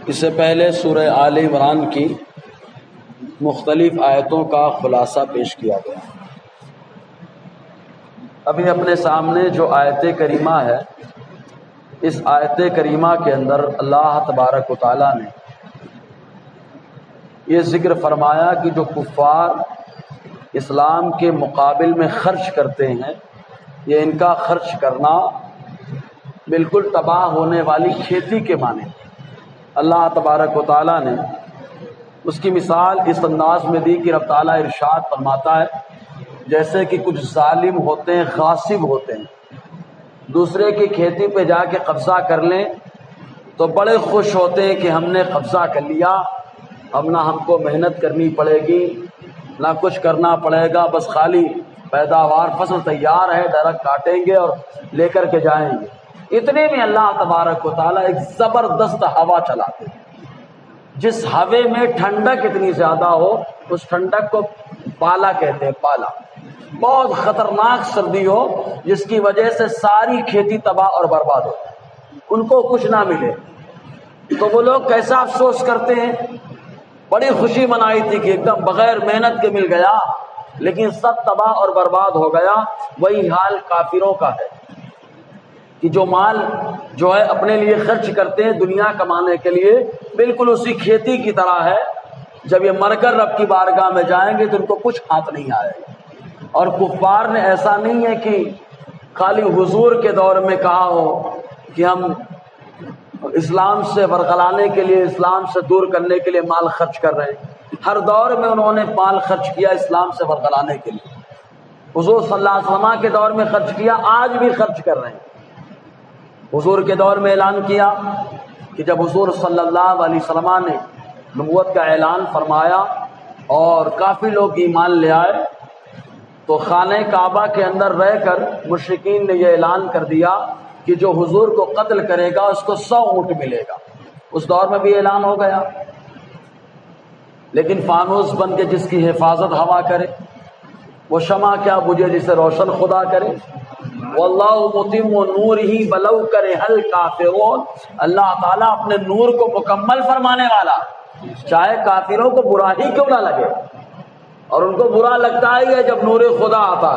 اس سے پہلے سورہ آل عمران کی مختلف آیتوں کا خلاصہ پیش کیا گیا۔ ابھی اپنے سامنے جو آیت کریمہ ہے، اس آیت کریمہ کے اندر اللہ تبارک و تعالیٰ نے یہ ذکر فرمایا کہ جو کفار اسلام کے مقابل میں خرچ کرتے ہیں، یہ ان کا خرچ کرنا بالکل تباہ ہونے والی کھیتی کے معنی۔ اللہ تبارک و تعالیٰ نے اس کی مثال اس انداز میں دی کہ رب تعالیٰ ارشاد فرماتا ہے جیسے کہ کچھ ظالم ہوتے ہیں، غاصب ہوتے ہیں، دوسرے کی کھیتی پہ جا کے قبضہ کر لیں تو بڑے خوش ہوتے ہیں کہ ہم نے قبضہ کر لیا، اب نہ ہم کو محنت کرنی پڑے گی، نہ کچھ کرنا پڑے گا، بس خالی پیداوار فصل تیار ہے، ڈائریکٹ کاٹیں گے اور لے کر کے جائیں گے۔ اتنے میں اللہ تبارک و تعالیٰ ایک زبردست ہوا چلاتے ہیں، جس ہوے میں ٹھنڈک اتنی زیادہ ہو، اس ٹھنڈک کو پالا کہتے ہیں، پالا، بہت خطرناک سردی ہو جس کی وجہ سے ساری کھیتی تباہ اور برباد ہو، ان کو کچھ نہ ملے تو وہ لوگ کیسا افسوس کرتے ہیں۔ بڑی خوشی منائی تھی کہ ایک دم بغیر محنت کے مل گیا، لیکن سب تباہ اور برباد ہو گیا۔ وہی حال کافروں کا ہے کہ جو مال جو ہے اپنے لیے خرچ کرتے ہیں دنیا کمانے کے لیے، بالکل اسی کھیتی کی طرح ہے، جب یہ مر کر رب کی بارگاہ میں جائیں گے تو ان کو کچھ ہاتھ نہیں آئے گا۔ اور کفار نے ایسا نہیں ہے کہ خالی حضور کے دور میں کہا ہو کہ ہم اسلام سے ورغلانے کے لیے، اسلام سے دور کرنے کے لیے مال خرچ کر رہے ہیں۔ ہر دور میں انہوں نے مال خرچ کیا اسلام سے ورغلانے کے لیے، حضور صلی اللہ علیہ وسلم کے دور میں خرچ کیا، آج بھی خرچ کر رہے ہیں۔ حضور کے دور میں اعلان کیا کہ جب حضور صلی اللہ علیہ وسلم نے نبوت کا اعلان فرمایا اور کافی لوگ ایمان لے آئے تو خانہ کعبہ کے اندر رہ کر مشرکین نے یہ اعلان کر دیا کہ جو حضور کو قتل کرے گا اس کو 100 اونٹ ملے گا۔ اس دور میں بھی اعلان ہو گیا، لیکن فانوس بن کے جس کی حفاظت ہوا کرے، وہ شمع کیا بجھے جسے روشن خدا کرے۔ واللہ متم نورہ ولو کرہ الکافرون، اللہ تعالیٰ اپنے نور کو مکمل فرمانے والا، چاہے کافروں کو برا ہی کیوں نہ لگے، اور ان کو برا لگتا ہے جب نور خدا آتا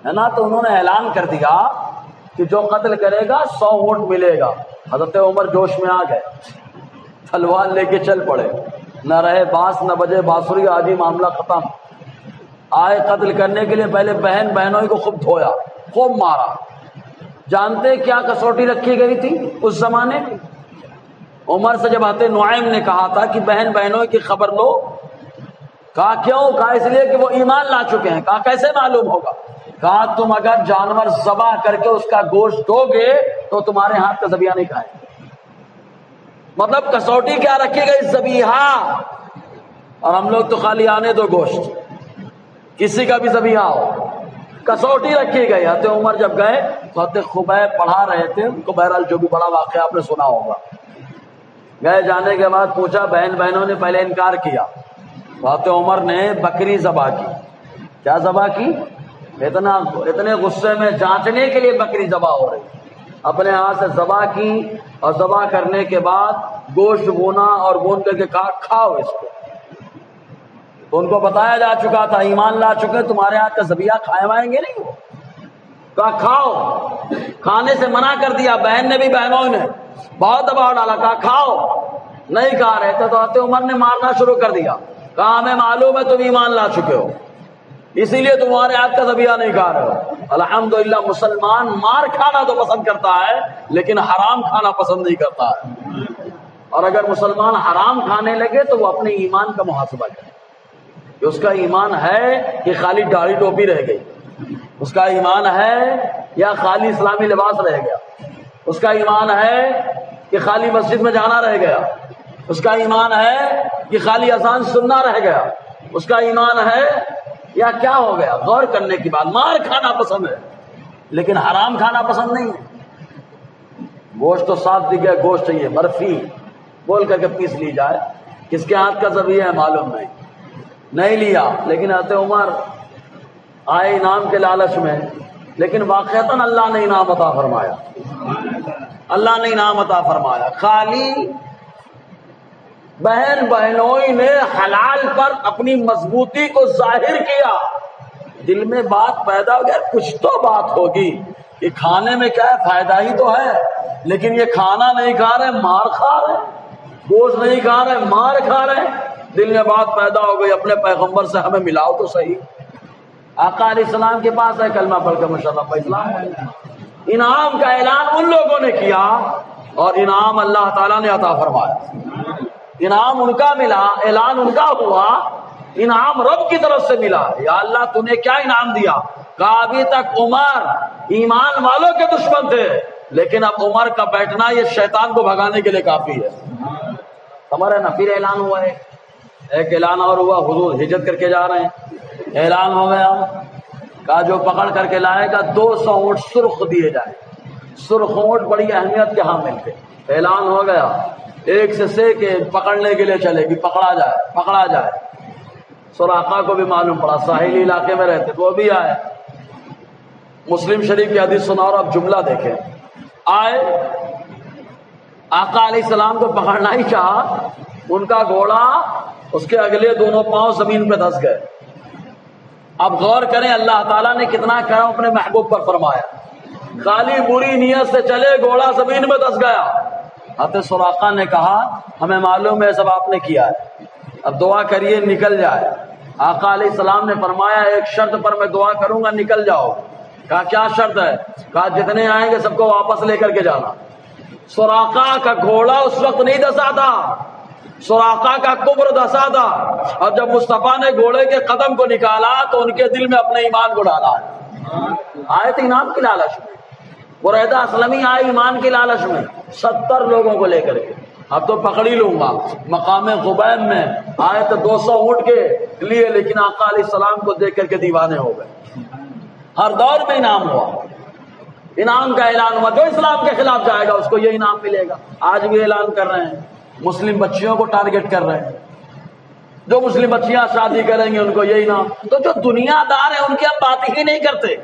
ہے نا۔ تو انہوں نے اعلان کر دیا کہ جو قتل کرے گا 100 اونٹ ملے گا۔ حضرت عمر جوش میں آ گئے، تلوار لے کے چل پڑے، نہ رہے بانس نہ بجے بانسری، آج ہی معاملہ ختم۔ آئے قتل کرنے کے لیے، پہلے بہن بہنوں کو خوب دھویا، خوب مارا۔ جانتے کیا کسوٹی رکھی گئی تھی اس زمانے میں؟ عمر سے جب آتے نعیم نے کہا تھا کہ بہن بہنوں کی خبر لو، کہا کیوں؟ کہا اس لیے کہ وہ ایمان لا چکے ہیں۔ کہا کیسے معلوم ہوگا؟ کہا تم اگر جانور ذبح کر کے اس کا گوشت دو گے تو تمہارے ہاتھ کا ذبیحہ نہیں کھائیں گے۔ مطلب کسوٹی کیا رکھی گئی؟ ذبیحہ۔ اور ہم لوگ تو خالی آنے دو گوشت، کسی کا بھی ذبیحہ ہو، کسوٹی رکھی گئی۔ حضرت عمر جب گئے تو حضرت خبیب پڑھا رہے تھے ان کو، بہرحال جو بھی بڑا واقعہ آپ نے سنا ہوگا۔ گئے، جانے کے بعد پوچھا، بہن بہنوں نے پہلے انکار کیا، حضرت عمر نے بکری ذبح کی۔ کیا ذبح کی؟ اتنے غصے میں جانچنے کے لیے بکری ذبح ہو رہی، اپنے ہاتھ سے ذبح کی، اور ذبح کرنے کے بعد گوشت بونا اور بون کر کے کہا کھاؤ اس کو۔ تو ان کو بتایا جا چکا تھا، ایمان لا چکے، تمہارے ہاتھ کا ذبیحہ کھائیں گے نہیں۔ وہ کہا کھاؤ، کھانے سے منع کر دیا، بہن نے بھی بہنوں نے بہت دباؤ ڈالا، کہا کھاؤ، نہیں کھا رہے تھے تو حضرت عمر نے مارنا شروع کر دیا۔ کہا ہمیں معلوم ہے تم ایمان لا چکے ہو، اسی لیے تمہارے ہاتھ کا ذبیحہ نہیں کھا رہے ہو۔ الحمدللہ مسلمان مار کھانا تو پسند کرتا ہے لیکن حرام کھانا پسند نہیں کرتا ہے، اور اگر مسلمان حرام کھانے لگے تو وہ اپنے ایمان کا محاسبہ کرے کہ اس کا ایمان ہے کہ خالی داڑھی ٹوپی رہ گئی، اس کا ایمان ہے یا خالی اسلامی لباس رہ گیا، اس کا ایمان ہے کہ خالی مسجد میں جانا رہ گیا، اس کا ایمان ہے کہ خالی اذان سننا رہ گیا، اس کا ایمان ہے یا کیا ہو گیا۔ غور کرنے کی بات، مار کھانا پسند ہے لیکن حرام کھانا پسند نہیں ہے۔ گوشت تو صاف دکھ گیا، گوشت چاہیے، برفی بول کر کے پیس لی جائے، کس کے ہاتھ کا ذبیحہ ہے معلوم نہیں لیا۔ لیکن حضرت عمر آئے انعام کے لالچ میں، لیکن واقعتاً اللہ نے انعام عطا فرمایا، اللہ نے انعام عطا فرمایا۔ خالی بہن بہنوئی نے حلال پر اپنی مضبوطی کو ظاہر کیا، دل میں بات پیدا ہو گیا کچھ تو بات ہوگی، کہ کھانے میں کیا ہے فائدہ ہی تو ہے، لیکن یہ کھانا نہیں کھا رہے مار کھا رہے، گوشت نہیں کھا رہے مار کھا رہے۔ دل میں بات پیدا ہو گئی اپنے پیغمبر سے ہمیں ملاؤ تو صحیح۔ آقا علیہ السلام کے پاس ہے کلمہ پڑھ کر ماشاءاللہ اسلام انعام کا اعلان ان لوگوں نے کیا اور انعام اللہ تعالیٰ نے عطا فرمایا، انعام ان کا ملا، اعلان ان کا ہوا، انعام رب کی طرف سے ملا۔ یا اللہ تو نے کیا انعام دیا؟ کہا ابھی تک عمر ایمان والوں کے دشمن تھے، لیکن اب عمر کا بیٹھنا یہ شیطان کو بھگانے کے لیے کافی ہے۔ ہمارا نا پھر اعلان ہوا ہے، ایک اعلان اور ہوا، حضور ہجرت کر کے جا رہے ہیں، اعلان ہو گیا، کہا جو پکڑ کر کے لائے گا 200 اونٹ سرخ دیے جائے، سرخ اونٹ بڑی اہمیت کے حامل تھے۔ اعلان ہو گیا، ایک سے کہ پکڑنے کے لیے چلے گی، پکڑا جائے پکڑا جائے۔ سراقہ کو بھی معلوم پڑا، ساحلی علاقے میں رہتے تو وہ بھی آئے۔ مسلم شریف کی حدیث سنا اور اب جملہ دیکھیں، آئے آقا علیہ السلام کو پکڑنا ہی چاہا، ان کا گھوڑا اس کے اگلے دونوں پاؤں زمین پہ دھس گئے۔ اب غور کریں اللہ تعالیٰ نے کتنا کرم اپنے محبوب پر فرمایا، خالی بری نیت سے چلے گھوڑا زمین میں دھس گیا۔ حضرت سراقہ نے کہا ہمیں معلوم ہے سب آپ نے کیا ہے، اب دعا کریے نکل جائے۔ آقا علیہ السلام نے فرمایا ایک شرط پر میں دعا کروں گا نکل جاؤ۔ کہا کیا شرط ہے؟ کہا جتنے آئیں گے سب کو واپس لے کر کے جانا۔ سراقہ کا گھوڑا اس وقت نہیں دھسا تھا، سراقہ کا کبر دھسا تھا، اور جب مصطفیٰ نے گھوڑے کے قدم کو نکالا تو ان کے دل میں اپنے ایمان کو ڈالا۔ آئے تھے انعام کی لالچ میں، بریدہ اسلمی آئے ایمان کی لالچ میں 70 لوگوں کو لے کر کے، اب تو پکڑ ہی لوں گا۔ مقام غبین میں آئے تو 200 اونٹ کے لیے، لیکن آقا علیہ السلام کو دیکھ کر کے دیوانے ہو گئے۔ ہر دور میں انعام ہوا، انعام کا اعلان ہوا، جو اسلام کے خلاف جائے گا اس کو یہ انعام ملے گا۔ آج بھی اعلان کر رہے ہیں، مسلم بچیوں کو ٹارگٹ کر رہے ہیں، جو مسلم بچیاں شادی کریں گے ان کو یہ انعام۔ تو جو دنیا دار ہیں ان کی ہم بات ہی نہیں کرتے،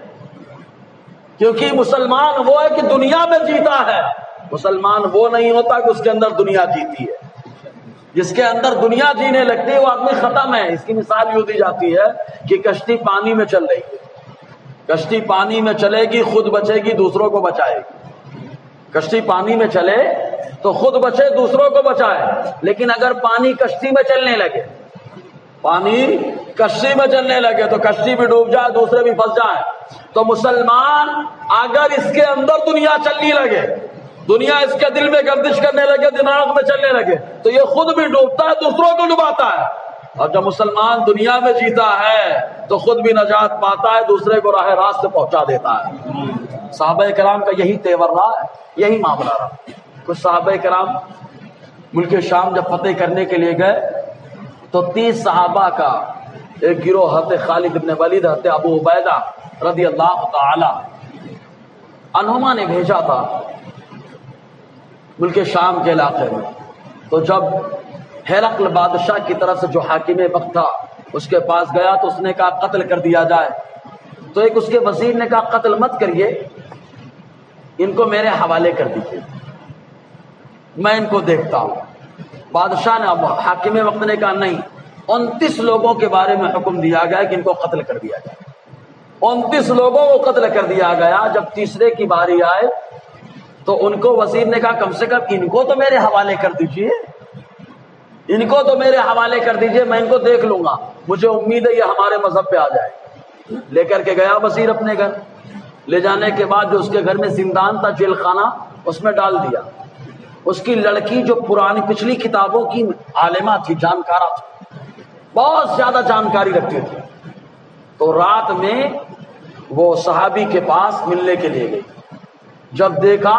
کیونکہ مسلمان وہ ہے کہ دنیا میں جیتا ہے، مسلمان وہ نہیں ہوتا کہ اس کے اندر دنیا جیتی ہے۔ جس کے اندر دنیا جینے لگتی ہے وہ آدمی ختم ہے۔ اس کی مثال یوں دی جاتی ہے کہ کشتی پانی میں چل رہی ہے، کشتی پانی میں چلے گی خود بچے گی دوسروں کو بچائے گی، کشتی پانی میں چلے تو خود بچے دوسروں کو بچائے، لیکن اگر پانی کشتی میں چلنے لگے، پانی کشتی میں چلنے لگے تو کشتی بھی ڈوب جائے دوسرے بھی پھنس جائیں۔ تو مسلمان اگر اس کے اندر دنیا چلنے لگے، دنیا اس کے دل میں گردش کرنے لگے، دماغ میں چلنے لگے، تو یہ خود بھی ڈوبتا ہے دوسروں کو ڈباتا ہے۔ اور جب مسلمان دنیا میں جیتا ہے تو خود بھی نجات پاتا ہے، دوسرے کو راہ راست سے پہنچا دیتا ہے۔ صحابہ کرام کا یہی تیور رہا ہے، یہی معاملہ رہا۔ کچھ صحابہ کرام ملک شام جب فتح کرنے کے لیے گئے تو 30 صحابہ کا ایک گروہ حضرت خالد بن ولید، حضرت ابو عبیدہ رضی اللہ تعالی عنہما نے بھیجا تھا ملک شام کے علاقے میں۔ تو جب ہرقل بادشاہ کی طرف سے جو حاکم وقت تھا اس کے پاس گیا تو اس نے کہا قتل کر دیا جائے، تو ایک اس کے وزیر نے کہا قتل مت کریے، ان کو میرے حوالے کر دیجیے، میں ان کو دیکھتا ہوں۔ بادشاہ نے حاکم وقت نے کہا نہیں، 29 لوگوں کے بارے میں حکم دیا گیا کہ ان کو قتل کر دیا جائے۔ 29 لوگوں کو قتل کر دیا گیا۔ جب تیسرے کی باری آئے تو ان کو وزیر نے کہا کم سے کم ان کو تو میرے حوالے کر دیجیے، ان کو تو میرے حوالے کر دیجیے، میں ان کو دیکھ لوں گا، مجھے امید ہے یہ ہمارے مذہب پہ آ جائے۔ لے کر کے گیا وزیر اپنے گھر، لے جانے کے بعد جو اس کے گھر میں زندان تھا، جیل خانہ، اس میں ڈال دیا۔ اس کی لڑکی جو پرانی پچھلی کتابوں کی عالمہ تھی، جانکارہ تھی، بہت زیادہ جانکاری رکھتی تھی، تو رات میں وہ صحابی کے پاس ملنے کے لیے گئی۔ جب دیکھا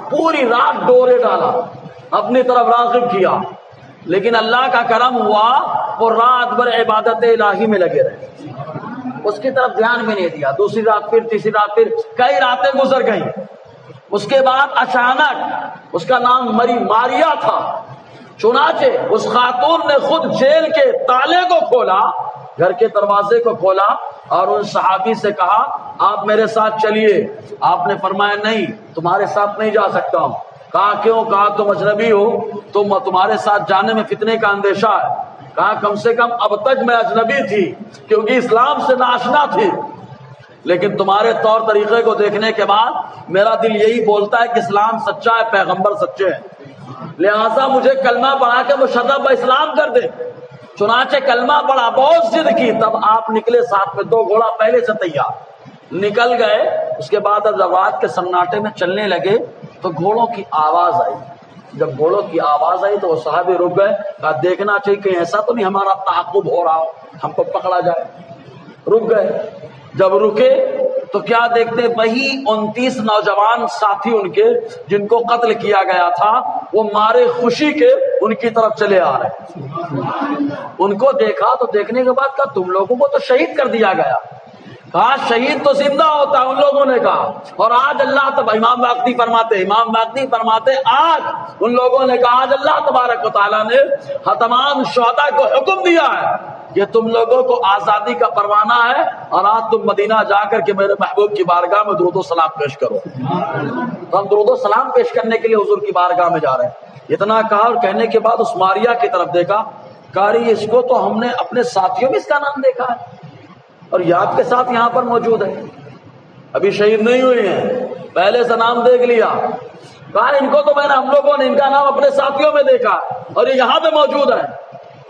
پوری رات ڈورے ڈالا، اپنی طرف راغب کیا، لیکن اللہ کا کرم ہوا وہ رات بھر عبادت الہی میں لگے رہے، اس کی طرف دھیان بھی نہیں دیا۔ دوسری رات پھر، تیسری رات پھر، کئی راتیں گزر گئیں۔ اس کے بعد اچانک، اس کا نام ماریا تھا، چنانچہ اس خاتون نے خود جیل کے تالے کو کھولا، گھر کے دروازے کو کھولا اور ان صحابی سے کہا آپ میرے ساتھ چلیے۔ آپ نے فرمایا نہیں، تمہارے ساتھ نہیں جا سکتا ہوں، کہا کیوں؟ کہا تم اجنبی ہو، تمہارے ساتھ جانے میں فتنے کا اندیشہ ہے۔ کہا کم سے کم اب تک میں اجنبی تھی کیونکہ اسلام سے ناشنا تھی، لیکن تمہارے طور طریقے کو دیکھنے کے بعد میرا دل یہی بولتا ہے کہ اسلام سچا ہے، پیغمبر سچے ہیں، لہٰذا مجھے کلمہ پڑھا کے مشرف اسلام کر دے۔ چنانچہ کلمہ پڑھا، بہت ضد کی، تب آپ نکلے، ساتھ میں 2 گھوڑا پہلے سے تیار، نکل گئے۔ اس کے بعد اب رات کے سناٹے میں چلنے لگے تو گھوڑوں کی آواز آئی۔ جب گھوڑوں کی آواز آئی تو وہ صحابی رک گئے، کہا دیکھنا چاہیے کہ ایسا تو نہیں ہمارا تعاقب ہو رہا ہو، ہم کو پکڑا جائے۔ رک گئے، جب رکے تو کیا دیکھتے، وہی 29 نوجوان ساتھی ان کے جن کو قتل کیا گیا تھا، وہ مارے خوشی کے ان کی طرف چلے آ رہے۔ ان کو دیکھا تو دیکھنے کے بعد کہا تم لوگوں کو تو شہید کر دیا گیا۔ کہا شہید تو زندہ ہوتا ہے، ان لوگوں نے کہا، اور آج اللہ تب امام باقری فرماتے آج ان لوگوں نے کہا آج اللہ تبارک و تعالیٰ نے تمام شہداء کو حکم دیا ہے کہ تم لوگوں کو آزادی کا پروانہ ہے، اور آج تم مدینہ جا کر کے میرے محبوب کی بارگاہ میں درود و سلام پیش کرو۔ تو ہم درود و سلام پیش کرنے کے لیے حضور کی بارگاہ میں جا رہے ہیں۔ اتنا کہا اور کہنے کے بعد اس ماریا کی طرف دیکھا، کاری اس کو تو ہم نے اپنے ساتھیوں میں اس کا نام دیکھا ہے، اور یہ آپ کے ساتھ یہاں پر موجود ہے، ابھی شہید نہیں ہوئے ہیں، پہلے سے نام دیکھ لیا۔ کہا ان کو تو ہم لوگوں نے ان کا نام اپنے ساتھیوں میں دیکھا اور یہ یہاں پہ موجود ہے۔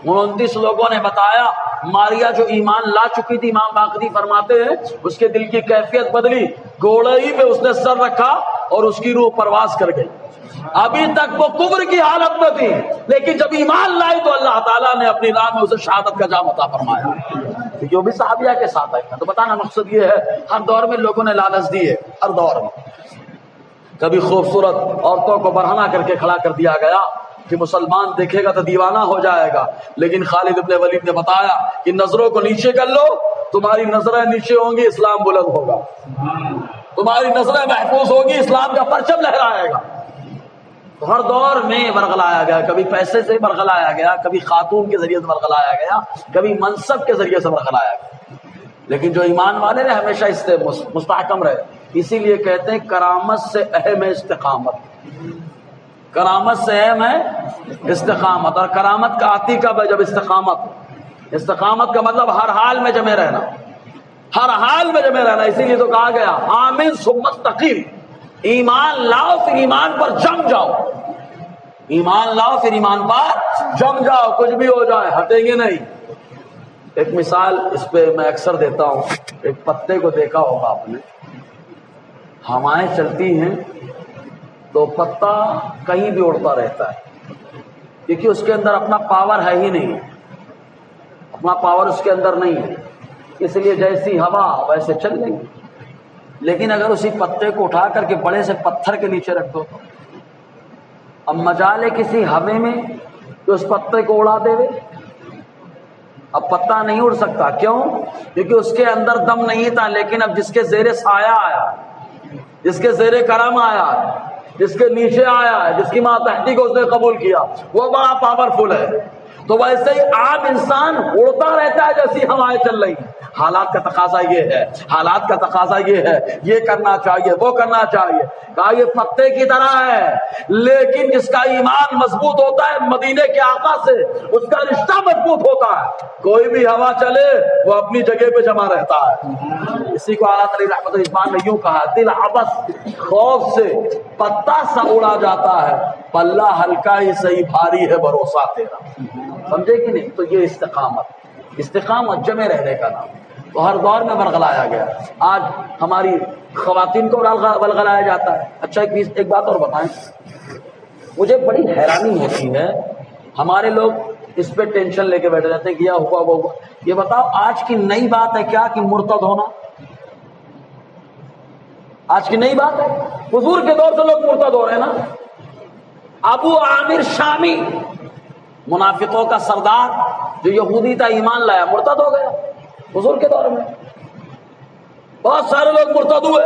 29 لوگوں نے بتایا، ماریا جو ایمان لا چکی تھی، امام باقری فرماتے ہیں اس کے دل کی کیفیت بدلی، گھوڑے ہی پہ اس نے سر رکھا اور اس کی روح پرواز کر گئی۔ ابھی تک وہ کفر کی حالت میں تھی، لیکن جب ایمان لائی تو اللہ تعالیٰ نے اپنی راہ میں اسے شہادت کا جام عطا فرمایا، کیونکہ وہ بھی صحابیہ کے ساتھ ہے۔ تو بتانا مقصد یہ ہے، ہر دور میں لوگوں نے لالچ دی ہے، ہر دور میں کبھی خوبصورت عورتوں کو برہنہ کر کے کھڑا کر دیا گیا کہ مسلمان دیکھے گا تو دیوانہ ہو جائے گا، لیکن خالد ابن ولید نے بتایا کہ نظروں کو نیچے کر لو، تمہاری نظریں نیچے ہوں گی، اسلام بلند ہوگا، تمہاری نظریں محفوظ ہوگی، اسلام کا پرچم لہرائے گا۔ تو ہر دور میں برگلایا گیا، کبھی پیسے سے برگلایا گیا، کبھی خاتون کے ذریعے سے برگلایا گیا، کبھی منصب کے ذریعے سے برگلایا گیا، لیکن جو ایمان والے نے ہمیشہ اس سے مستحکم رہے۔ اسی لیے کہتے ہیں کرامت سے اہم ہے استقامت، کرامت سے اہم ہے استقامت، اور کرامت کا آتی کب ہے؟ جب استقامت کا مطلب ہر حال میں جمے رہنا، ہر حال میں جمے رہنا۔ اسی لیے تو کہا گیا آمن ثم استقیم، ایمان لاؤ پھر ایمان پر جم جاؤ، ایمان لاؤ پھر ایمان پر جم جاؤ، کچھ بھی ہو جائے ہٹیں گے نہیں۔ ایک مثال اس پہ میں اکثر دیتا ہوں، ایک پتے کو دیکھا ہوگا آپ نے، ہوائیں چلتی ہیں تو پتا کہیں بھی اڑتا رہتا ہے، کیونکہ اس کے اندر اپنا پاور ہے ہی نہیں، اپنا پاور اس کے اندر نہیں ہے، اس لیے جیسی ہوا ویسے چل رہی ہے۔ لیکن اگر اسی پتے کو اٹھا کر کے بڑے سے پتھر کے نیچے رکھ دو، اب مجال ہے کسی ہوے میں کہ اس پتے کو اڑا دے، اب پتا نہیں اڑ سکتا، کیوں؟ کیونکہ اس کے اندر دم نہیں تھا، لیکن اب جس کے زیر سایہ آیا، جس کے زیر کرم آیا، جس کے نیچے آیا ہے، جس کی ماتحتی کو اس نے قبول کیا، وہ بڑا پاورفل ہے۔ تو ویسے ہی عام انسان اڑتا رہتا ہے جیسی ہوائیں چل رہی ہیں۔ حالات کا تقاضا یہ ہے، حالات کا تقاضا یہ ہے، یہ کرنا چاہیے، وہ کرنا چاہیے۔ کہا یہ پتے کی طرح ہے، لیکن جس کا ایمان مضبوط ہوتا ہے مدینے کے آقا سے، اس کا رشتہ مضبوط ہوتا ہے، کوئی بھی ہوا چلے وہ اپنی جگہ پہ جمع رہتا ہے۔ اسی کو اعلیٰ علیہ رحمت الرحمان نے یوں کہا، دل عبث خوف سے پتا سا اڑا جاتا ہے، پلہ ہلکا ہی صحیح بھاری ہے بھروسہ تیرا۔ سمجھے کہ نہیں؟ تو یہ استقامت جمع رہنے کا نام، تو ہر دور میں برگلایا گیا۔ آج ہماری خواتین کو برگلایا جاتا ہے۔ اچھا ایک بات اور بتائیں، مجھے بڑی حیرانی ہوتی ہے، ہمارے لوگ اس پہ ٹینشن لے کے بیٹھے رہتے ہیں کہ یہ ہوا وہ ہوا۔ یہ بتاؤ آج کی نئی بات ہے کیا کہ مرتد ہونا؟ آج کی نئی بات ہے؟ حضور کے دور سے لوگ مرتد ہو رہے ہیں نا۔ ابو عامر شامی، منافقوں کا سردار جو یہودی تھا، ایمان لایا، مرتد ہو گیا حضور کے دور میں۔ بہت سارے لوگ مرتد ہوئے،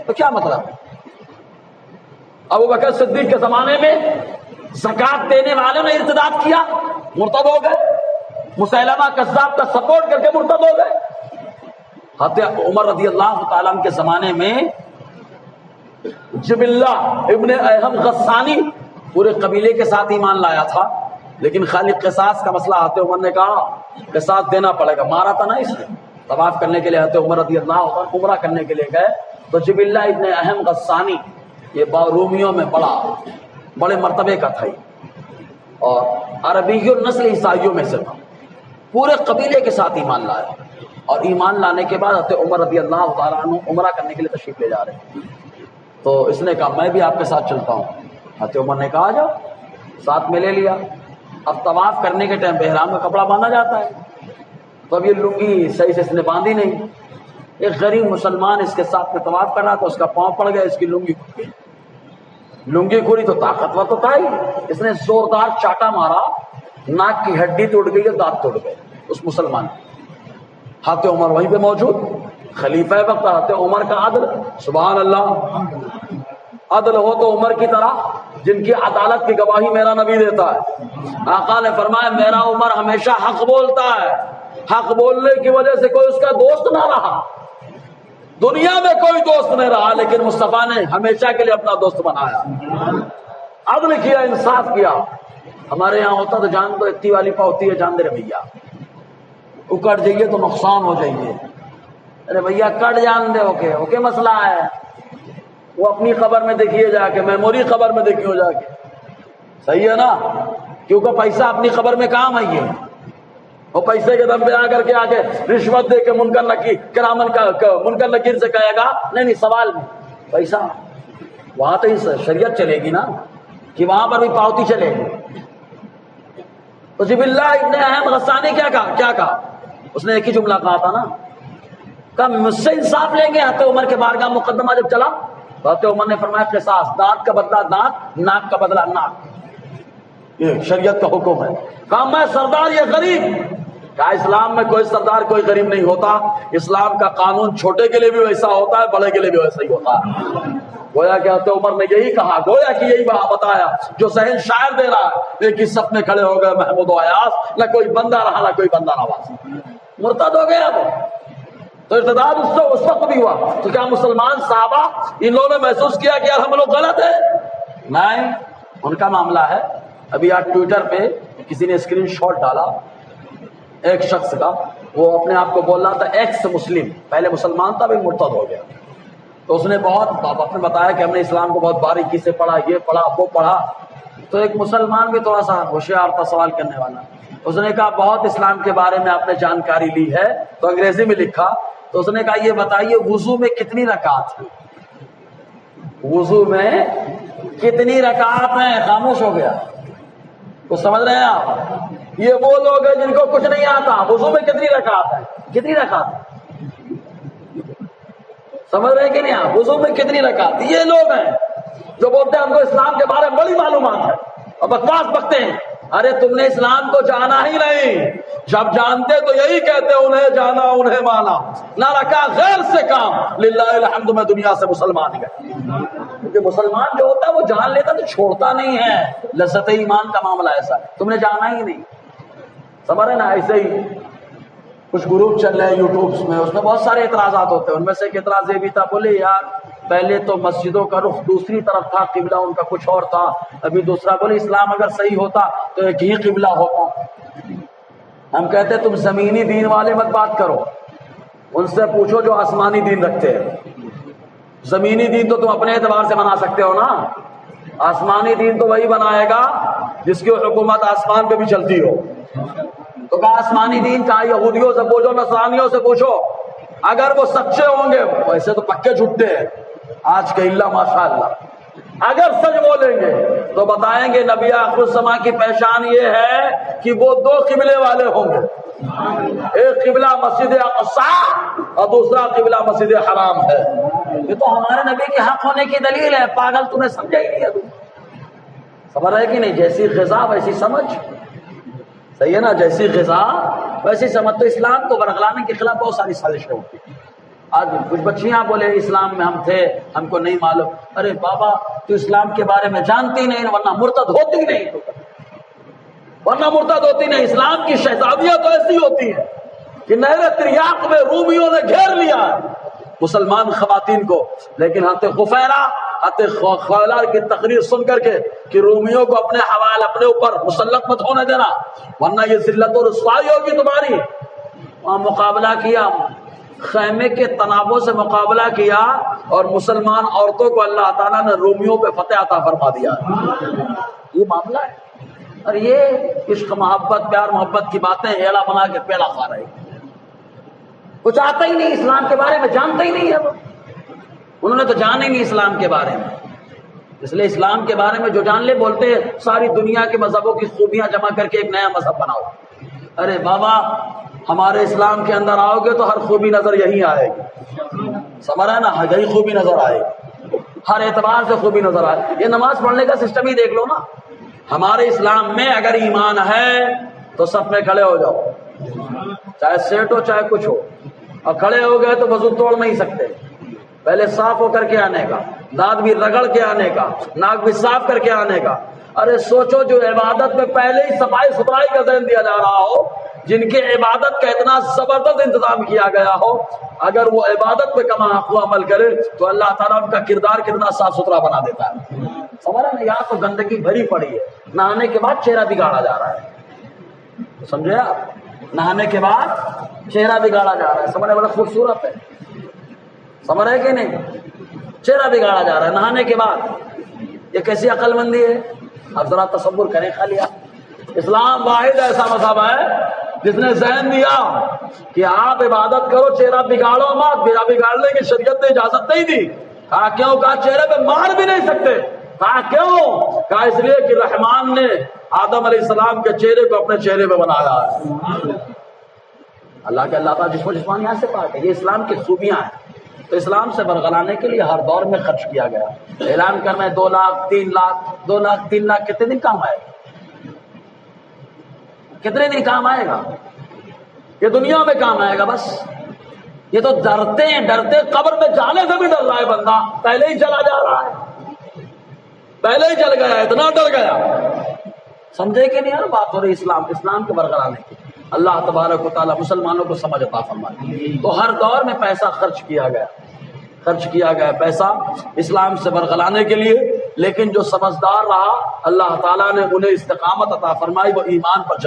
تو کیا مطلب؟ ابو بکر صدیق کے زمانے میں زکات دینے والوں نے ارتداد کیا، مرتد ہو گئے، مسیلمہ کذاب کا سپورٹ کر کے مرتد ہو گئے۔ حضرت عمر رضی اللہ تعالیٰ عنہ کے زمانے میں جبلہ ابن اہم غسانی پورے قبیلے کے ساتھ ایمان لایا تھا، لیکن خالی قصاص کا مسئلہ حضرت عمر نے کہا قصاص دینا پڑے گا، مارا تھا نا اس نے۔ طواف کرنے کے لیے حضرت عمر رضی اللہ عنہ عمرہ کرنے کے لیے گئے تو جبلہ ابن اہم غسانی یہ رومیوں میں بڑے مرتبے کا تھا اور عربی نسل عیسائیوں میں سے تھا، پورے قبیلے کے ساتھ ایمان لایا، اور ایمان لانے کے بعد حضرت عمر رضی اللہ تعالیٰ عنہ عمرہ کرنے کے لیے تشریف لے جا رہے ہیں۔ تو اس نے کہا میں بھی آپ کے ساتھ چلتا ہوں۔ حضرت عمر نے کہا جاؤ، ساتھ میں لے لیا۔ اب طواف کرنے کے ٹائم احرام کا کپڑا باندھا جاتا ہے، تو اب یہ لنگی صحیح سے اس نے باندھی نہیں۔ ایک غریب مسلمان اس کے ساتھ میں طواف کر رہا تھا، اس کا پاؤں پڑ گیا، اس کی لنگی کھلی تو طاقتور تو تھا ہی، اس نے زوردار چاٹا مارا، ناک کی ہڈی ٹوٹ گئی اور دانت ٹوٹ گئے اس مسلمان کے۔ حضرت عمر وہیں پہ موجود، خلیفہ وقت حضرت عمر کا عدل، سبحان اللہ، عدل ہو تو عمر کی طرح جن کی عدالت کی گواہی میرا نبی دیتا ہے۔ آقا نے فرمایا میرا عمر ہمیشہ حق بولتا ہے، حق بولنے کی وجہ سے کوئی اس کا دوست نہ رہا، دنیا میں کوئی دوست نہیں رہا، لیکن مصطفیٰ نے ہمیشہ کے لیے اپنا دوست بنایا، عدل کیا، انصاف کیا۔ ہمارے یہاں ہوتا تو جان تو اتنی والی پاؤتی ہے، جان دے رہے بھیا، اکڑ جائیے تو نقصان ہو جائیے، ارے بھیا کٹ جان دے، اوکے مسئلہ ہے، وہ اپنی خبر میں دیکھیے جا کے، میموری خبر میں دیکھیے جا کے، صحیح ہے نا، کیونکہ پیسہ اپنی خبر میں کام آئیے، وہ پیسے کے دم پہ آ کر کے آگے رشوت دے کے منکر نکیر سے کہے گا نہیں سوال میں پیسہ، وہاں تو شریعت چلے گی نا، کہ وہاں پر بھی پاؤتی چلے گی۔ تو جبلہ ابن اہم غسانی کیا کہا؟ اس نے ایک ہی جملہ کہا تھا نا، کہا مجھ سے انصاف لیں گے؟ حضرت عمر کے بارگاہ مقدمہ جب چلا تو حضرت عمر نے فرمایا قصاص، دانت کا بدلہ دانت، ناک کا بدلہ ناک، یہ شریعت کا حکم ہے۔ کہا میں سردار یہ غریب؟ کہا اسلام میں کوئی سردار کوئی غریب نہیں ہوتا، اسلام کا قانون چھوٹے کے لیے بھی ویسا ہوتا ہے، بڑے کے لیے بھی ویسا ہی ہوتا ہے۔ گویا کہ حضرت عمر نے یہی کہا، گویا کہ یہی بتایا جو ذہن شاعر دے رہا ہے۔ ایک ہی صف میں کھڑے ہو گئے محمود و ایاس، نہ کوئی بندہ رہا نہ کوئی بندہ نواز، مرتد ہو گیا وہ۔ تو ارتداد اس وقت بھی ہوا، تو کیا مسلمان صحابہ ان لوگوں نے محسوس کیا کہ یار ہم لوگ غلط ہیں؟ نہیں، ان کا معاملہ ہے۔ ابھی آج ٹویٹر پہ کسی نے اسکرین شاٹ ڈالا ایک شخص کا، وہ اپنے آپ کو بول رہا تھا ایکس مسلم، پہلے مسلمان تھا ابھی مرتد ہو گیا۔ تو اس نے آپ نے بتایا کہ ہم نے اسلام کو بہت باریکی سے پڑھا، یہ پڑھا وہ پڑھا۔ تو ایک مسلمان بھی تھوڑا سا ہوشیار تھا سوال کرنے والا، اس نے کہا بہت اسلام کے بارے میں آپ نے جانکاری لی ہے، تو انگریزی میں لکھا، تو اس نے کہا یہ بتائیے وضو میں کتنی رکعت ہیں؟ وضو میں کتنی رکعت ہیں؟ خاموش ہو گیا۔ تو سمجھ رہے ہیں آپ، یہ وہ لوگ ہیں جن کو کچھ نہیں آتا، وضو میں کتنی رکعت ہیں؟ کتنی رکعت ہیں؟ سمجھ رہے ہیں کہ نہیں آپ، وضو میں کتنی رکعت؟ یہ لوگ ہیں جو بولتے ہیں ہم کو اسلام کے بارے میں بڑی معلومات ہے اور بکواس بکتے ہیں۔ ارے تم نے اسلام کو جانا ہی نہیں، جب جانتے تو یہی کہتے انہیں جانا انہیں مانا، نہ رکھا غیر سے کام، للہ الحمد میں دنیا سے مسلمان گئے۔ کیونکہ مسلمان جو ہوتا ہے وہ جان لیتا تو چھوڑتا نہیں ہے، لذت ایمان کا معاملہ ایسا ہے، تم نے جانا ہی نہیں۔ سمجھ رہے نا، ایسے ہی کچھ گروپ چل رہے ہیں یوٹیوب میں، اس میں بہت سارے اعتراضات ہوتے ہیں، ان میں سے ایک اعتراض یہ بھی تھا، بولے یار پہلے تو مسجدوں کا رخ دوسری طرف تھا، قبلہ ان کا کچھ اور تھا، ابھی دوسرا، بولے اسلام اگر صحیح ہوتا تو ایک ہی قبلہ ہوتا۔ ہم کہتے تم زمینی دین والے مت بات کرو، ان سے پوچھو جو آسمانی دین رکھتے ہیں۔ زمینی دین تو تم اپنے اعتبار سے بنا سکتے ہو نا، آسمانی دین تو وہی بنائے گا جس کی حکومت آسمان پہ بھی چلتی ہو۔ تو کہا آسمانی دین کا یہودیوں سے پوچھو، نصرانیوں سے پوچھو، اگر وہ سچے ہوں گے، ویسے تو پکے جھوٹے ہیں آج کے اللہ ماشاء اللہ، اگر سچ بولیں گے تو بتائیں گے نبی آخر الزماں کی پہچان یہ ہے کہ وہ دو قبلے والے ہوں گے، ایک قبلہ مسجد اقصی اور دوسرا قبلہ مسجد حرام ہے۔ یہ تو ہمارے نبی کے حق ہونے کی دلیل ہے، پاگل تمہیں سمجھا ہی نہیں ابھی، خبر ہے کہ نہیں، جیسی غذا ویسی سمجھ، صحیح ہے نا، جیسی غذا ویسی سمجھ۔ تو اسلام کو برگلانے کے خلاف بہت ساری سازشیں ہوتی ہیں۔ آج کچھ بچیاں بولے اسلام میں ہم تھے، ہم کو نہیں معلوم۔ ارے بابا تو اسلام کے بارے میں جانتی نہیں، ورنہ مرتد ہوتی نہیں، ورنہ مرتد ہوتی نہیں۔ اسلام کی شہزادیاں تو ایسی ہوتی ہیں کہ نہر تریاق میں رومیوں نے گھیر لیا مسلمان خواتین کو، لیکن حضرت خفیرہ خیلار کی تقریر سن کر کے کہ رومیوں کو اپنے حوالے اپنے اوپر مسلط مت ہونے دینا ورنہ یہ ذلت و رسوائی ہوگی تمہاری. وہاں مقابلہ کیا، خیمے کے تنابوں سے مقابلہ کیا اور مسلمان عورتوں کو اللہ تعالیٰ نے رومیوں پہ فتح عطا فرما دیا. یہ معاملہ ہے. اور یہ عشق محبت پیار محبت کی باتیں ہیڑا بنا کے پیڑا کھا رہے ہیں. کچھ آتا ہی نہیں اسلام کے بارے میں، جانتا ہی نہیں ہے وہ. انہوں نے تو جانے نہیں اسلام کے بارے میں. اس لیے اسلام کے بارے میں جو جان لے بولتے ہیں ساری دنیا کے مذہبوں کی خوبیاں جمع کر کے ایک نیا مذہب بناؤ. ارے بابا ہمارے اسلام کے اندر آؤ گے تو ہر خوبی نظر یہی آئے گی. سمجھ رہے نا، یہی خوبی نظر آئے گی، ہر اعتبار سے خوبی نظر آئے. یہ نماز پڑھنے کا سسٹم ہی دیکھ لو نا. ہمارے اسلام میں اگر ایمان ہے تو صف میں کھڑے ہو جاؤ، چاہے سیٹ ہو چاہے کچھ ہو، اور کھڑے ہو گئے تو وضو توڑ نہیں سکتے. پہلے صاف ہو کر کے آنے کا، دانت بھی رگڑ کے آنے کا، ناک بھی صاف کر کے آنے کا. ارے سوچو جو عبادت میں پہلے ہی صفائی ستھرائی کا ذہن دیا جا رہا ہو، جن کے عبادت کا اتنا زبردست انتظام کیا گیا ہو، اگر وہ عبادت پہ کما حق عمل کرے تو اللہ تعالیٰ ان کا کردار کتنا صاف ستھرا بنا دیتا ہے. سمجھ رہے نا، یہاں تو گندگی بھری پڑی ہے. نہانے کے بعد چہرہ بگاڑا جا رہا ہے. سمجھے آپ؟ نہانے کے بعد چہرہ بگاڑا جا رہا ہے. سمجھ رہے؟ بڑا خوبصورت ہے. سمجھ رہے کہ نہیں؟ چہرہ بگاڑا جا رہا ہے نہانے کے بعد. یہ کیسی عقل مندی ہے؟ اب ذرا تصور کریں. خالی اسلام واحد ایسا مذہب ہے جس نے ذہن دیا کہ آپ عبادت کرو، چہرہ بگاڑو مت. چہرہ بگاڑنے کی شریعت نے اجازت نہیں دی. کہا کیوں؟ کہا چہرے پہ مار بھی نہیں سکتے. کہا کیوں؟ کہا اس لیے کہ رحمان نے آدم علیہ السلام کے چہرے کو اپنے چہرے پہ بنایا ہے. اللہ کے اللہ تعالیٰ جسم و جسمانی یہاں سے پاک ہے. یہ اسلام کی خوبیاں ہیں. تو اسلام سے برگلانے کے لیے ہر دور میں خرچ کیا گیا. اعلان کرنا ہے 2 لاکھ 3 لاکھ 2 لاکھ 3 لاکھ کتنے دن کام آئے گا؟ کتنے دن کام آئے گا؟ یہ دنیا میں کام آئے گا بس. یہ تو ڈرتے ہیں، ڈرتے قبر میں جانے سے بھی ڈر رہا ہے بندہ. پہلے ہی چلا جا رہا ہے، پہلے ہی چل گیا، اتنا ڈر گیا. سمجھے کہ نہیں یار بات ہو رہی اسلام کے برقرانے کی. اللہ تبارک و تعالیٰ مسلمانوں کو سمجھ عطا فرمائے. تو ہر دور میں پیسہ خرچ کیا گیا پیسہ اسلام سے برگلانے کے لیے. لیکن جو سمجھدار رہا اللہ تعالیٰ نے انہیں استقامت عطا فرمائی، وہ ایمان پر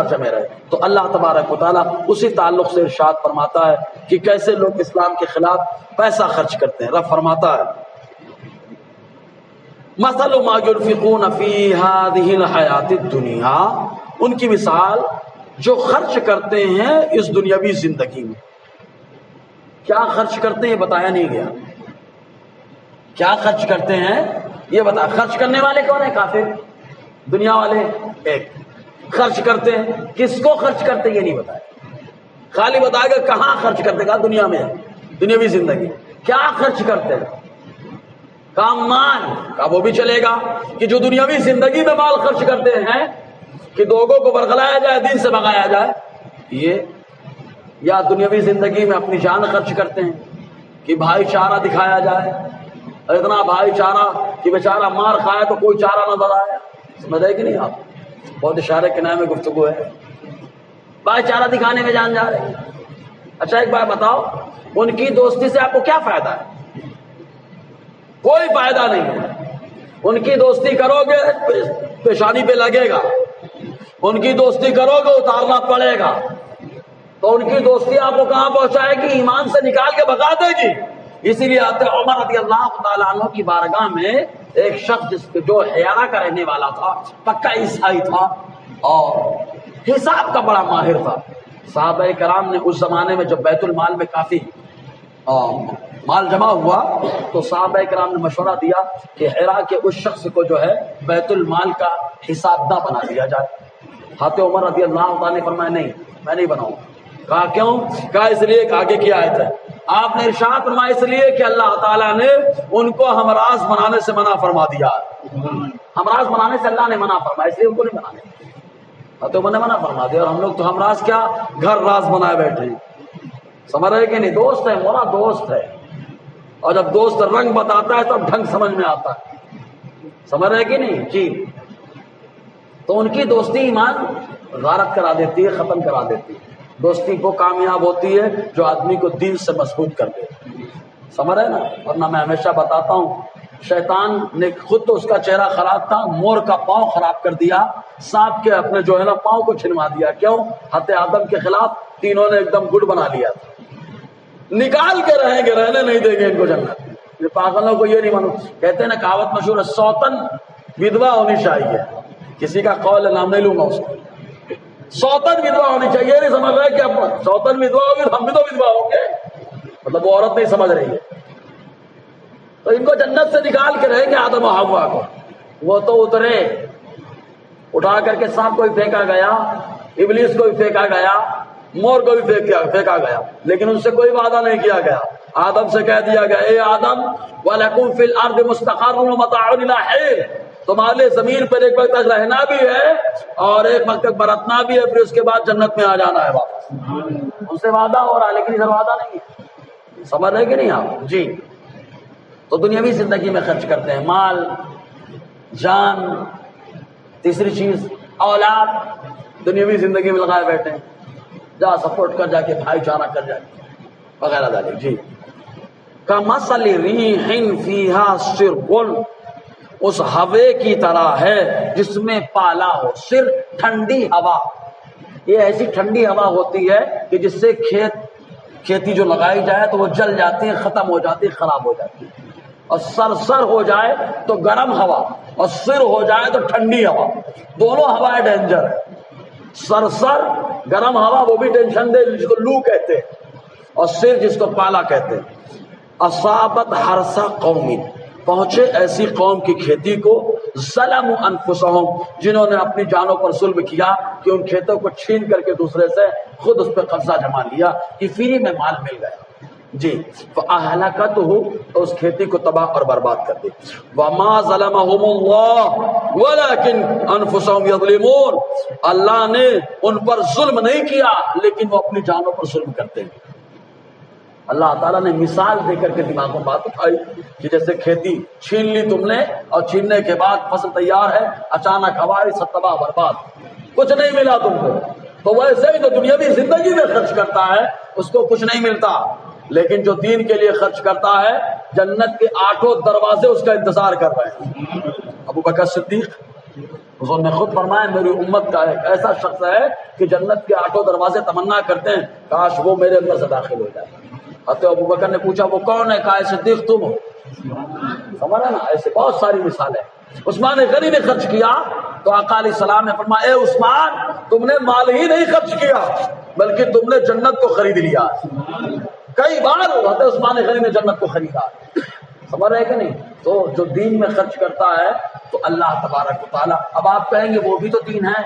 جمے رہے. تو اللہ تبارک و تعالیٰ اسی تعلق سے ارشاد فرماتا ہے کہ کیسے لوگ اسلام کے خلاف پیسہ خرچ کرتے ہیں. رب فرماتا ہے مثل ما ينفقون في هذه الحیات الدنیا، ان کی مثال جو خرچ کرتے ہیں اس دنیاوی زندگی میں. کیا خرچ کرتے ہیں بتایا نہیں گیا. کیا خرچ کرتے ہیں یہ بتا. خرچ کرنے والے کون ہیں؟ کافر. دنیا والے ایک. خرچ کرتے ہیں کس کو خرچ کرتے ہیں یہ نہیں بتایا. خالی بتایا کہ کہاں خرچ کرتے گا؟ دنیا میں، دنیاوی زندگی. کیا خرچ کرتے ہیں؟ کام مال کا وہ بھی چلے گا کہ جو دنیاوی زندگی میں مال خرچ کرتے ہیں کہ لوگوں کو برگلایا جائے، دین سے بھگایا جائے، یہ. یا دنیاوی زندگی میں اپنی جان خرچ کرتے ہیں کہ بھائی چارہ دکھایا جائے. اتنا بھائی چارہ کہ بیچارہ مار کھائے تو کوئی چارہ نظر آیا. سمجھ رہے کہ نہیں آپ؟ بہت اشارے کے نام میں گفتگو ہے. بھائی چارہ دکھانے میں جان جا رہے ہیں. اچھا ایک بات بتاؤ، ان کی دوستی سے آپ کو کیا فائدہ ہے؟ کوئی فائدہ نہیں ہے. ان کی دوستی کرو گے پیشانی پہ لگے گا، ان کی دوستی کرو گے اتارنا پڑے گا. تو ان کی دوستی آپ کو کہاں پہنچائے گی؟ ایمان سے نکال کے بھگا دے گی. اسی لیے آتے عمر رضی اللہ تعالیٰ عنہ کی بارگاہ میں ایک شخص جو حیارہ کا رہنے والا تھا، پکا عیسائی تھا اور حساب کا بڑا ماہر تھا. صحابہ کرام نے اس زمانے میں جب بیت المال میں کافی مال جمع ہوا تو صحابہ کرام نے مشورہ دیا کہ حرا کے اس شخص کو جو ہے بیت المال کا حساب دہ بنا دیا جائے. حضرت عمر رضی اللہ تعالیٰ نے فرمایا نہیں میں نہیں بناؤں. کہا کیوں؟ کہا اس لیے کہ آگے کی آیت ہے. آپ نے ارشاد فرمایا اس لیے کہ اللہ تعالیٰ نے ان کو ہمراز بنانے سے منع فرما دیا. ہمراز بنانے سے اللہ نے منع فرمایا، اس لیے ان کو نہیں بنانے. حضرت عمر نے منع فرما دیا. اور ہم لوگ تو ہمراز کیا گھر راز بنائے بیٹھے ہیں. سمجھ رہے کہ نہیں؟ دوست ہے، مولا دوست ہے. اور جب دوست رنگ بتاتا ہے تب ڈھنگ سمجھ میں آتا ہے. سمجھ رہے کہ نہیں؟ جی. تو ان کی دوستی ایمان غارت کرا دیتی ہے، ختم کرا دیتی ہے. دوستی وہ کامیاب ہوتی ہے جو آدمی کو دین سے مضبوط کر دے. سمجھ رہے نا؟ ورنہ میں ہمیشہ بتاتا ہوں، شیطان نے خود تو اس کا چہرہ خراب تھا، مور کا پاؤں خراب کر دیا، سانپ کے اپنے جو ہے نا پاؤں کو چھنوا دیا۔ کیوں؟ حضرت آدم کے خلاف تینوں نے ایک دم گڑ بنا لیا تھا، نکال کے رہیں گے، رہنے نہیں دیں گے ان کو جنت۔ یہ پاگلوں کو یہ نہیں معلوم، کہتے ہیں نا کہاوت مشہور ہے، سوتن ودوا ہونی چاہیے، کسی کا قول نام نہیں لوں گا اس کو، سوتن ودوا ہونی چاہیے، نہیں سمجھ رہے کہ اب سوتن ودوا ہوگی ہم بھی تو ودوا ہوں گے، مطلب وہ عورت نہیں سمجھ رہی ہے۔ تو ان کو جنت سے نکال کے رہیں گے آدم و حوا کو، وہ تو اترے، اٹھا کر کے سانپ کو بھی پھینکا گیا، ابلیس کو بھی پھینکا گیا، مور کو بھی پھینکا گیا، لیکن ان سے کوئی وعدہ نہیں کیا گیا۔ آدم سے کہہ دیا گیا، اے آدم وَلَكُمْ فِي الْأَرْضِ مُسْتَقَرٌّ وَمَتَاعٌ إِلَىٰ حِينٍ، تمہارے زمین پر ایک وقت تک رہنا بھی ہے اور ایک وقت تک برتنا بھی ہے، پھر اس کے بعد جنت میں آ جانا ہے واپس۔ ان سے وعدہ ہو رہا ہے لیکن ادھر وعدہ نہیں ہے، سمجھ رہے کہ نہیں آپ؟ جی، تو دنیاوی زندگی میں خرچ کرتے ہیں، مال، جان، تیسری چیز اولاد، دنیاوی زندگی میں لگائے بیٹھے ہیں، جا سپورٹ کر، جا کے بھائی چارہ کر، جا کے وغیرہ ذالک۔ جی، کمثل ریح فیہا سرب، اس ہوے کی طرح ہے جس میں پالا ہو، سر ٹھنڈی ہوا، یہ ایسی ٹھنڈی ہوا ہوتی ہے کہ جس سے کھیتی جو لگائی جائے تو وہ جل جاتی ہے، ختم ہو جاتی ہے، خراب ہو جاتی ہے، اور سرسر ہو جائے تو گرم ہوا، اور سر ہو جائے تو ٹھنڈی ہوا، دونوں ہوائیں ڈینجر ہے۔ سرسر گرم ہوا وہ بھی ٹینشن دے جس کو لو کہتے ہیں، اور سر جس کو پالا کہتے ہیں۔ اصابت حرث قوم، پہنچے ایسی قوم کی کھیتی کو، ظلموا انفسہم، جنہوں نے اپنی جانوں پر ظلم کیا کہ ان کھیتوں کو چھین کر کے دوسرے سے خود اس پہ قبضہ جما لیا کہ فری میں مال مل گیا۔ جی، فَأَهْلَكَتْهُ، تو اس کھیتی کو تباہ اور برباد کر دی۔ وَمَا ظَلَمَهُمُ اللَّهُ وَلَكِنْ أَنفُسَهُمْ يَظْلِمُونَ، اللہ نے ان پر ظلم نہیں کیا لیکن وہ اپنی جانوں پر ظلم کرتے ہیں۔ اللہ تعالیٰ نے مثال دے کر کے دماغ میں بات اٹھائی کہ جیسے کھیتی چھین لی تم نے، اور چھیننے کے بعد فصل تیار ہے، اچانک ہوا سب تباہ برباد، کچھ نہیں ملا تم کو، تو ویسے ہی جو دنیاوی زندگی میں خرچ کرتا ہے اس کو کچھ نہیں ملتا، لیکن جو دین کے لیے خرچ کرتا ہے جنت کے 8 دروازے اس کا انتظار کر رہے ہیں۔ ابو بکر صدیق حضور نے خود فرمایا، میری امت کا ایک ایسا شخص ہے کہ جنت کے 8 دروازے تمنا کرتے ہیں کاش وہ میرے اندر سے داخل ہو جائے۔ حضرت ابو بکر نے پوچھا وہ کون ہے؟ کہا صدیق تم ہو۔ سمجھا نا؟ ایسے بہت ساری مثالیں۔ عثمان غنی نے خرچ کیا تو آقا علیہ السلام نے فرمایا، اے عثمان تم نے مال ہی نہیں خرچ کیا بلکہ تم نے جنت کو خرید لیا۔ کئی بار حضرت عثمان غنی نے جنت کو خریدا، سمجھ رہے کہ نہیں؟ تو جو دین میں خرچ کرتا ہے تو اللہ تبارک و تعالیٰ، اب آپ کہیں گے وہ بھی تو دین ہے،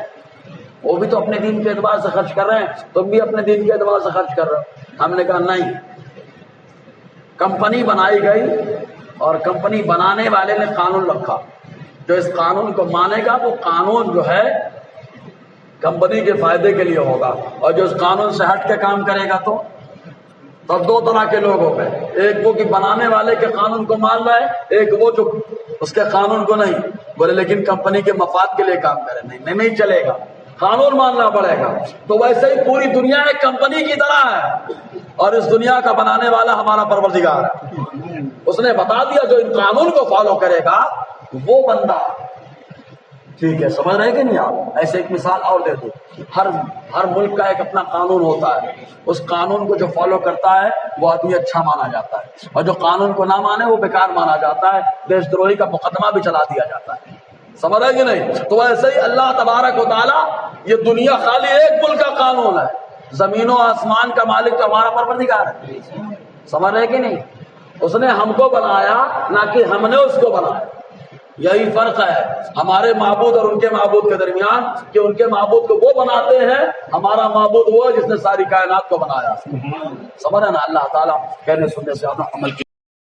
وہ بھی تو اپنے دین کے اعتبار سے خرچ کر رہے ہیں، تم بھی اپنے دین کے اعتبار سے خرچ کر رہے ہو۔ ہم نے کہا نہیں، کمپنی بنائی گئی اور کمپنی بنانے والے نے قانون رکھا، جو اس قانون کو مانے گا وہ قانون جو ہے کمپنی کے فائدے کے لیے ہوگا، اور جو اس قانون سے ہٹ کے کام کرے گا تو تب 2 طرح کے لوگ ہو گئے، ایک وہ کہ بنانے والے کے قانون کو مان رہا ہے، ایک وہ جو اس کے قانون کو نہیں، بولے لیکن کمپنی کے مفاد کے لیے کام کرے، نہیں چلے گا، قانون ماننا پڑے گا۔ تو ویسے ہی پوری دنیا ایک کمپنی کی طرح ہے، اور اس دنیا کا بنانے والا ہمارا پروردگار ہے۔ اس نے بتا دیا جو ان قانون کو فالو کرے گا وہ بندہ، ٹھیک ہے؟ سمجھ رہے کہ نہیں آپ؟ ایسے ایک مثال اور دے دوں، ہر ملک کا ایک اپنا قانون ہوتا ہے، اس قانون کو جو فالو کرتا ہے وہ آدمی اچھا مانا جاتا ہے، اور جو قانون کو نہ مانے وہ بیکار مانا جاتا ہے، دیش دروہی کا مقدمہ بھی چلا دیا جاتا ہے۔ سمجھ رہے کہ نہیں؟ تو ایسے ہی اللہ تبارک و تعالیٰ، یہ دنیا خالی ایک ملک کا قانون ہے، زمین و آسمان کا مالک تو ہمارا پروردگار ہے۔ سمجھ رہے کہ نہیں؟ اس نے ہم کو بنایا نہ کہ ہم نے اس کو بنایا۔ یہی فرق ہے ہمارے معبود اور ان کے معبود کے درمیان، کہ ان کے معبود کو وہ بناتے ہیں، ہمارا معبود وہ ہے جس نے ساری کائنات کو بنایا۔ سمجھ رہے نا؟ اللہ تعالیٰ کہنے سننے سے زیادہ عمل کی